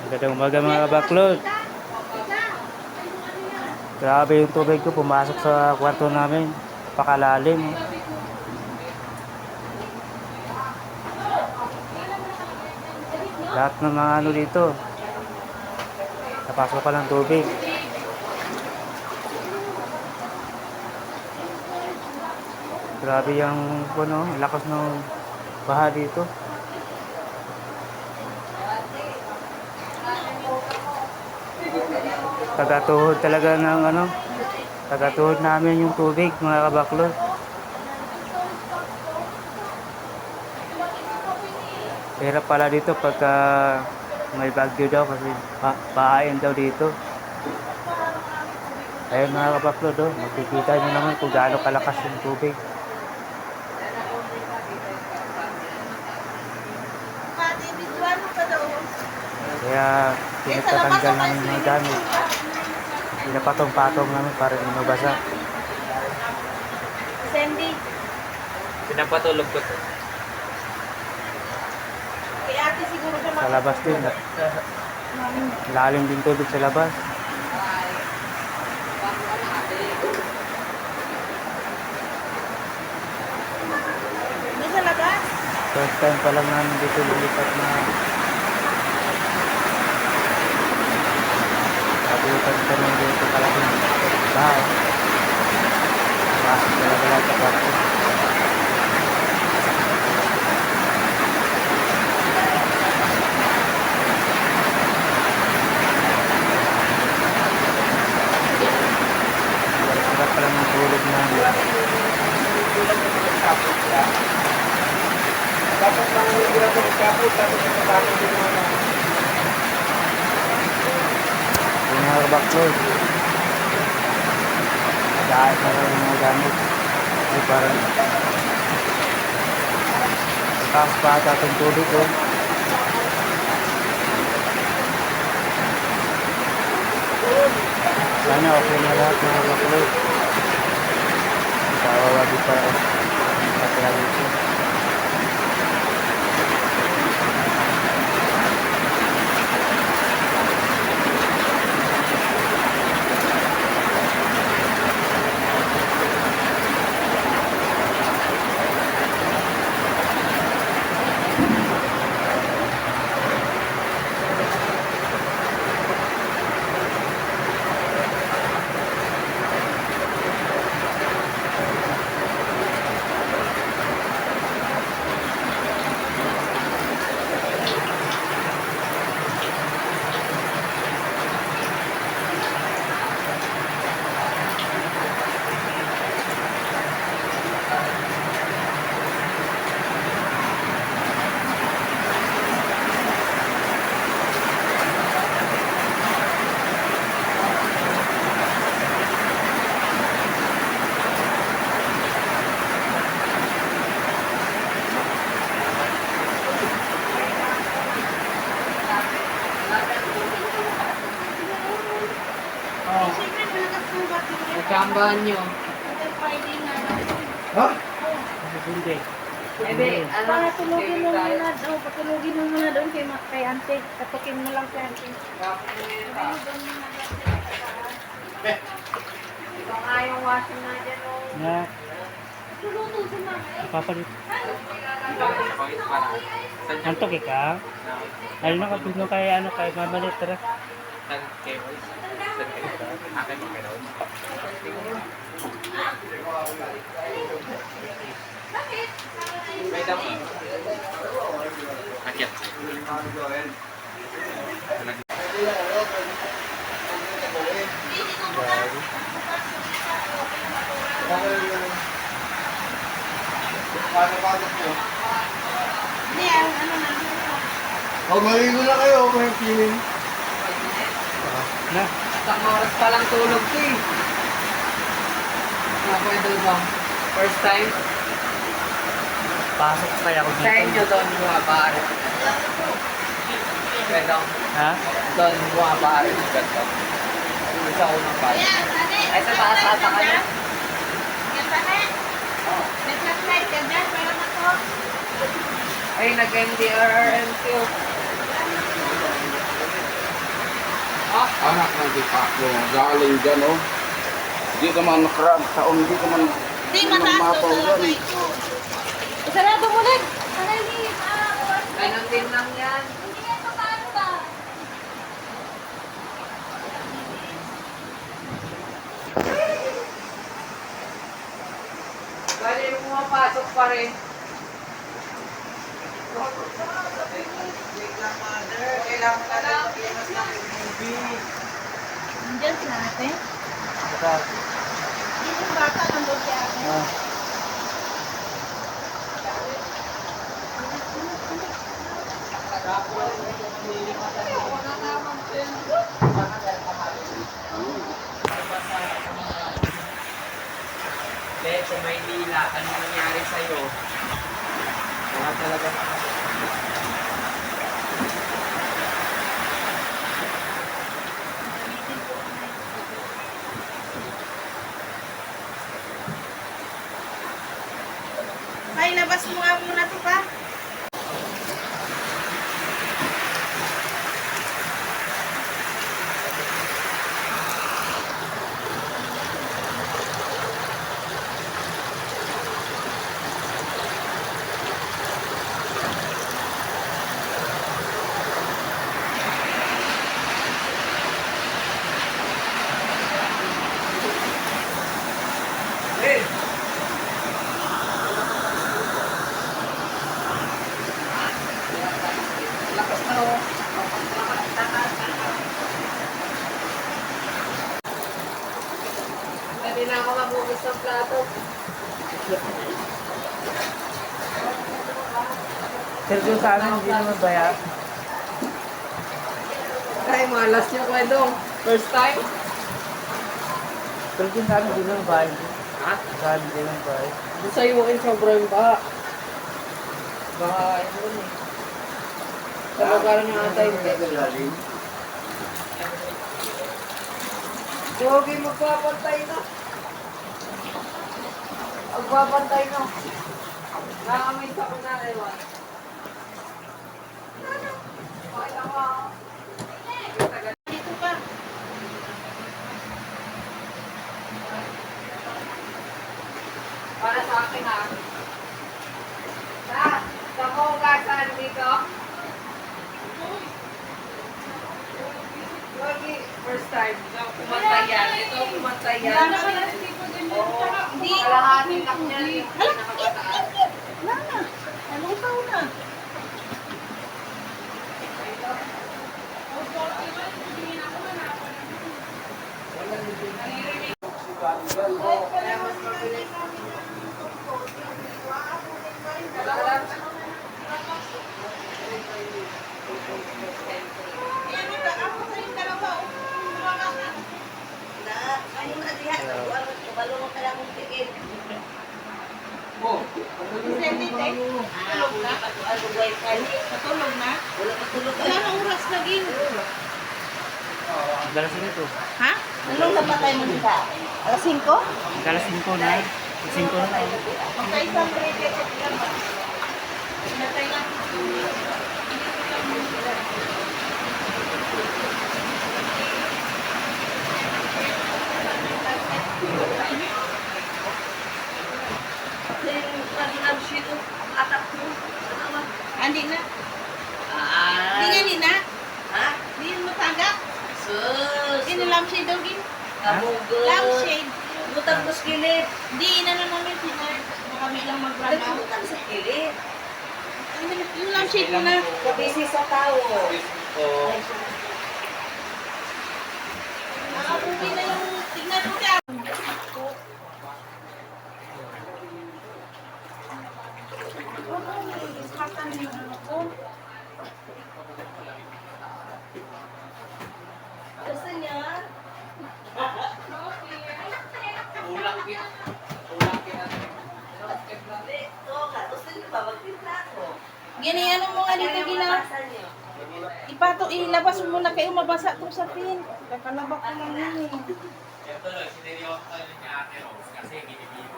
Magandang umaga mga kabaklod. Grabe yung tubig ko pumasok sa kwarto namin. Pakalalim. Lahat ng mga ano dito. Napasok pa ng tubig. Grabe yung lakas ng baha dito. Tagatuhod talaga ng tagatuhod namin yung tubig mga kabaklod. Hirap pala dito pagka may bagyo daw kasi bahain daw dito. Ayun mga kabaklod, makikita nyo naman kung gaano kalakas yung tubig. Kaya pinagtatanggal namin mga gamit. Pinapatong-patong namin para hindi mabasa. Sandy. Pinapatulog ko to. Kay ate siguro siya Sa labas din. Lalim din tubig sa labas. May sa labas? First time pa lang namin dito lumipat na kabutan kami dito kalaking bahay. Pasok talaga lahat sa kwarto. Sarap pa lang ng tulog namin. Tapos lang yung gira ko kapos, tapos yung kapos din naman. Yung mga kabaklod. Dahil na rin yung mga gamit. Ay parang taas pa ata itong tubig ko. Sana okay na lahat mga kabaklod. Kawawagi pa patira dito. Oh, Siyempre, malakas ng bagyo. nagkambahan nyo. Until Friday na. Ha? Hindi. Ebe, ano? Patulogin mo muna doon. Patulogin mo muna doon kay ante. Katukin mo lang kay ante. Ito nga yung washing na dyan. Na, Tuluto si mama. papalit. Antok ka? Ayun na kapino kay mamalit tara. Hindi, ano na. Oh, maligo na kayo, may feeling. Na, Isang oras pa lang tulog ko eh. Nakwento ba? First time? pasok kaya ako Sa inyo dito. doon bumabari. Pwede Ha? doon bumabari ng ganito. Sa unang pala. Ay, sa taas ata ka na. Yan ba na? Nag-flight ka dyan. Meron ako. Ay, nag-MDRRMQ. Anak ng Dipaco, galing dyan, oh. Di ka man nakaraang taon, di ka man Hindi, mataas daw mapaw talaga dyan. ito. Sarado mo lang. Ganun din lang yan. Hindi yan paano ba? Bali, pumapasok pa rin. Kailangan ka lang mag-iwas ng movie. Nandiyan si ate. Baka, Yung bata nandun si ate. ah, Sa Maynila, ano nangyari sa'yo? Wala talaga. Ay, labas mo nga muna to pa. Hey! Lakas na oh. Hindi na ako mabukas ng plato. sir, doon sa amin, hindi naman baya. Ay, malas yung kwentong. First time? Pero doon sa amin, hindi naman baya. Ha? Sa amin, hindi naman baya. Doon sa'yo yung sobrang baka. Baka, ano eh. Sa pagkaroon yung atay mo. Jogi, magpapantay na. Magpapantay na. Nakakamay sa ko na, Ewan. Okay lang ako. Dito pa. Para sa akin ha. Sa hugasan dito. Jogi, first time. Kumantay yan. Ito, kumantay yan. Wala naman ang tipo din yun. Oo. Hindi. Kalahating lang yan. Yung pinakabataas. Wala na. Nalusaw na. Kaya mas mabilis. Oh, Patulog na? Wala na oras lagi. Dalas nito. Ha? Anong napatay mo dito? Alas 5? Dalas 5 na. 5 na. Magkaisang brete sa lang ba? Pinatay lang. Andi na. Di nga ni na. ha? Di mo tagak. Sus! Di na lampshade daw gin. Kabugod! Lampshade. Butang mo sa kilid! Di na namin sinay. Baka kami lang mag-run out. Butang sa kilid! Yung lampshade mo na. Kabisi sa tao! Nakapuwi na yung tignan mo ka. Gusto niya? Ulang kin. Ulang kin natin. Gini, ano mo nga dito gina? Ipato, ilabas mo muna kayo mabasa itong sapin. Kakalabak ko lang yun eh. Ito lang, siniryoso tayo ni Ate Rose kasi binibigyan.